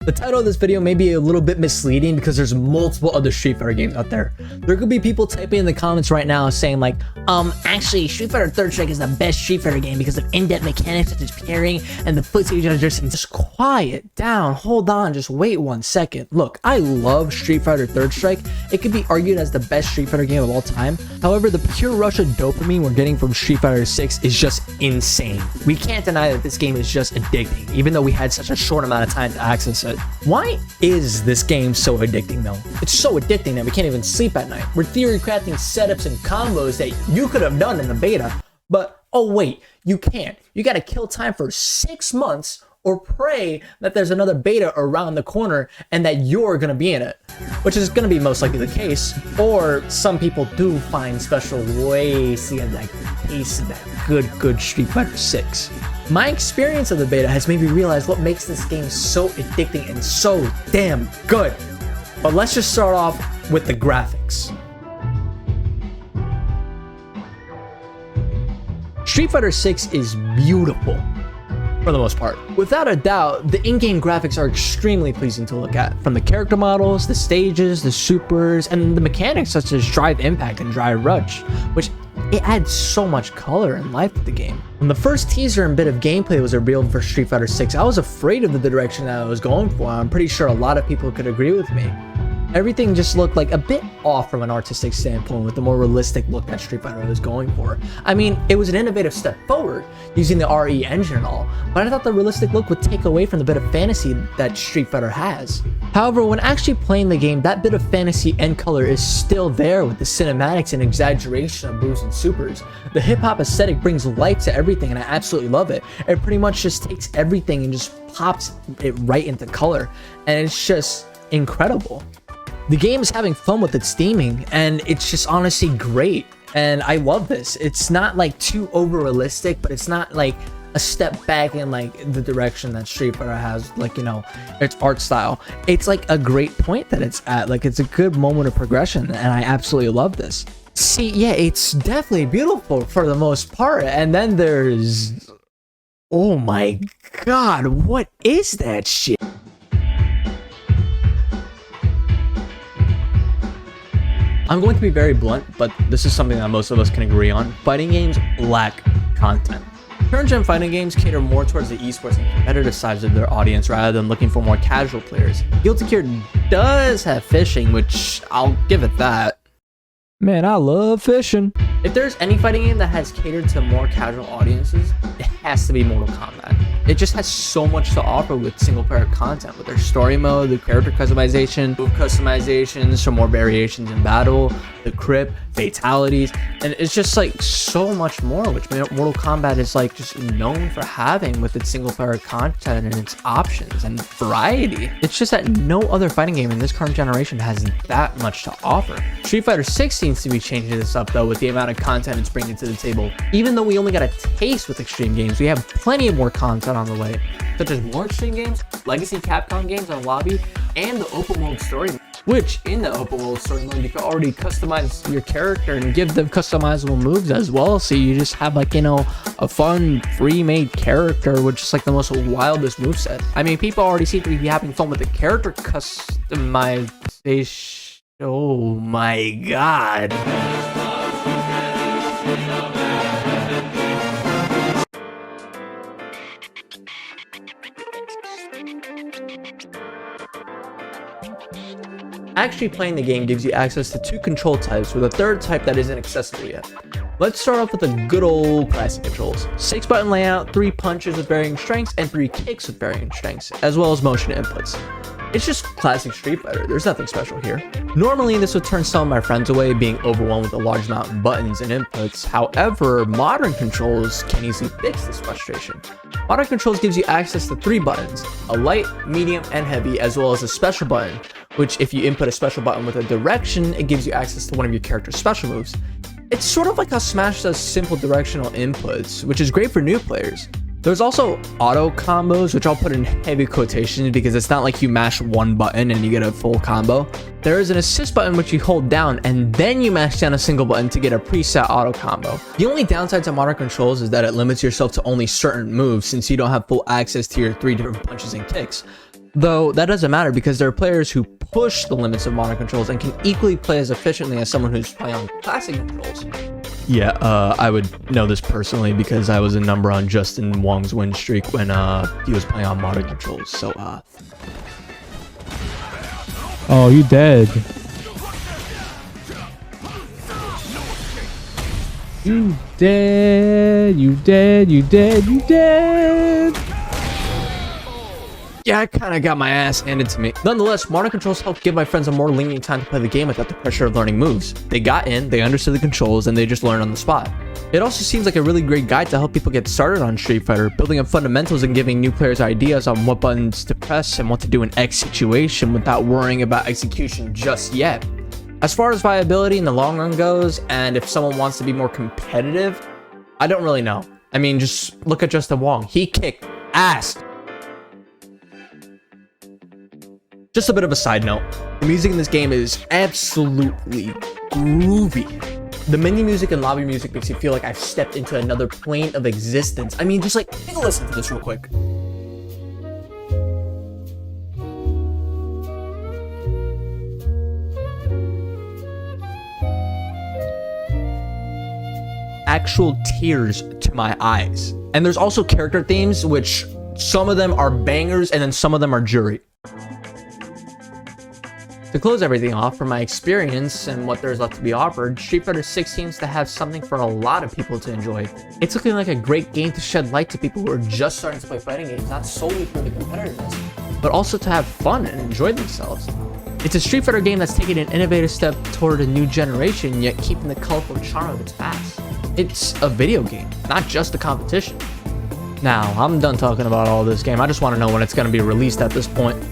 The title of this video may be a little bit misleading because there's multiple other Street Fighter games out there. There could be people typing in the comments right now saying like, actually Street Fighter Third Strike is the best Street Fighter game because of in-depth mechanics such as parrying and the footage adjustments. Just quiet down, hold on, just wait 1 second. Look, I love Street Fighter Third Strike. It could be argued as the best Street Fighter game of all time. However, the pure rush of dopamine we're getting from Street Fighter 6 is just insane. We can't deny that this game is just addicting, even though we had such a short amount of time to access it. Why is this game so addicting though? It's so addicting that we can't even sleep at night. We're theory crafting setups and combos that you could have done in the beta, but oh wait, you can't. You gotta kill time for 6 months or pray that there's another beta around the corner and that you're gonna be in it, which is gonna be most likely the case. Or some people do find special ways to get like the taste of that good Street Fighter 6. My experience of the beta has made me realize what makes this game so addicting and so damn good. But let's just start off with the graphics. Street Fighter 6 is beautiful for the most part. Without a doubt, the in-game graphics are extremely pleasing to look at. From the character models, the stages, the supers, and the mechanics such as Drive Impact and Drive Rush, which it adds so much color and life to the game. When the first teaser and bit of gameplay was revealed for Street Fighter 6, I was afraid of the direction that I was going for. I'm pretty sure a lot of people could agree with me. Everything just looked like a bit off from an artistic standpoint with the more realistic look that Street Fighter was going for. I mean, it was an innovative step forward using the RE engine and all, but I thought the realistic look would take away from the bit of fantasy that Street Fighter has. However, when actually playing the game, that bit of fantasy and color is still there with the cinematics and exaggeration of moves and supers. The hip-hop aesthetic brings life to everything and I absolutely love it. It pretty much just takes everything and just pops it right into color, and it's just incredible. The game is having fun with its theming, and it's just honestly great, and I love this. It's not like too over realistic, but it's not like a step back in like the direction that Street Fighter has, like, you know, its art style. It's like a great point that it's at. Like, it's a good moment of progression, and I absolutely love this. See, yeah, it's definitely beautiful for the most part, and then there's, oh my god, what is that shit? I'm going to be very blunt, but this is something that most of us can agree on. Fighting games lack content. Current-gen fighting games cater more towards the esports and competitive sides of their audience rather than looking for more casual players. Guilty Gear does have fishing, which I'll give it that. Man, I love fishing. If there's any fighting game that has catered to more casual audiences, it has to be Mortal Kombat. It just has so much to offer with single-player content, with their story mode, the character customization, move customizations, some more variations in battle, the crit, fatalities, and it's just like so much more, which Mortal Kombat is like just known for having with its single-player content and its options and variety. It's just that no other fighting game in this current generation has that much to offer. Street Fighter 6 seems to be changing this up though with the amount of content it's bringing to the table. Even though we only got a taste with Extreme games, we have plenty of more content on the way, such as more Extreme games, Legacy Capcom games on Lobby, and the open world story, which in the open world story mode you can already customize your character and give them customizable moves as well, so you just have like, you know, a fun free made character with just like the most wildest moveset. I mean, people already seem to be having fun with the character customization. Oh my god. Actually playing the game gives you access to 2 control types with a third type that isn't accessible yet. Let's start off with the good old classic controls. 6 button layout, 3 punches with varying strengths, and 3 kicks with varying strengths, as well as motion inputs. It's just classic Street Fighter, there's nothing special here. Normally this would turn some of my friends away being overwhelmed with a large amount of buttons and inputs. However, modern controls can easily fix this frustration. Modern controls gives you access to 3 buttons, a light, medium, and heavy, as well as a special button, which if you input a special button with a direction, it gives you access to one of your character's special moves. It's sort of like how Smash does simple directional inputs, which is great for new players. There's also auto combos, which I'll put in heavy quotations because it's not like you mash one button and you get a full combo. There is an assist button which you hold down and then you mash down a single button to get a preset auto combo. The only downside to modern controls is that it limits yourself to only certain moves since you don't have full access to your 3 different punches and kicks. Though that doesn't matter because there are players who push the limits of modern controls and can equally play as efficiently as someone who's playing on classic controls. Yeah, I would know this personally because I was a number on Justin Wong's win streak when he was playing on modern controls. So Oh, you dead. You dead, you dead, you dead, you dead. yeah, I kind of got my ass handed to me. Nonetheless, modern controls helped give my friends a more lenient time to play the game without the pressure of learning moves. They got in, they understood the controls, and they just learned on the spot. It also seems like a really great guide to help people get started on Street Fighter, building up fundamentals and giving new players ideas on what buttons to press and what to do in X situation without worrying about execution just yet. As far as viability in the long run goes, and if someone wants to be more competitive, I don't really know. I mean, just look at Justin Wong. He kicked ass. Just a bit of a side note, the music in this game is absolutely groovy. The menu music and lobby music makes you feel like I've stepped into another plane of existence. I mean, just like, take a listen to this real quick. Actual tears to my eyes. And there's also character themes, which some of them are bangers and then some of them are jury. To close everything off, from my experience and what there's left to be offered, Street Fighter 6 seems to have something for a lot of people to enjoy. It's looking like a great game to shed light to people who are just starting to play fighting games, not solely for the competitiveness, but also to have fun and enjoy themselves. It's a Street Fighter game that's taking an innovative step toward a new generation, yet keeping the colorful charm of its past. It's a video game, not just a competition. Now, I'm done talking about all this game. I just want to know when it's going to be released at this point.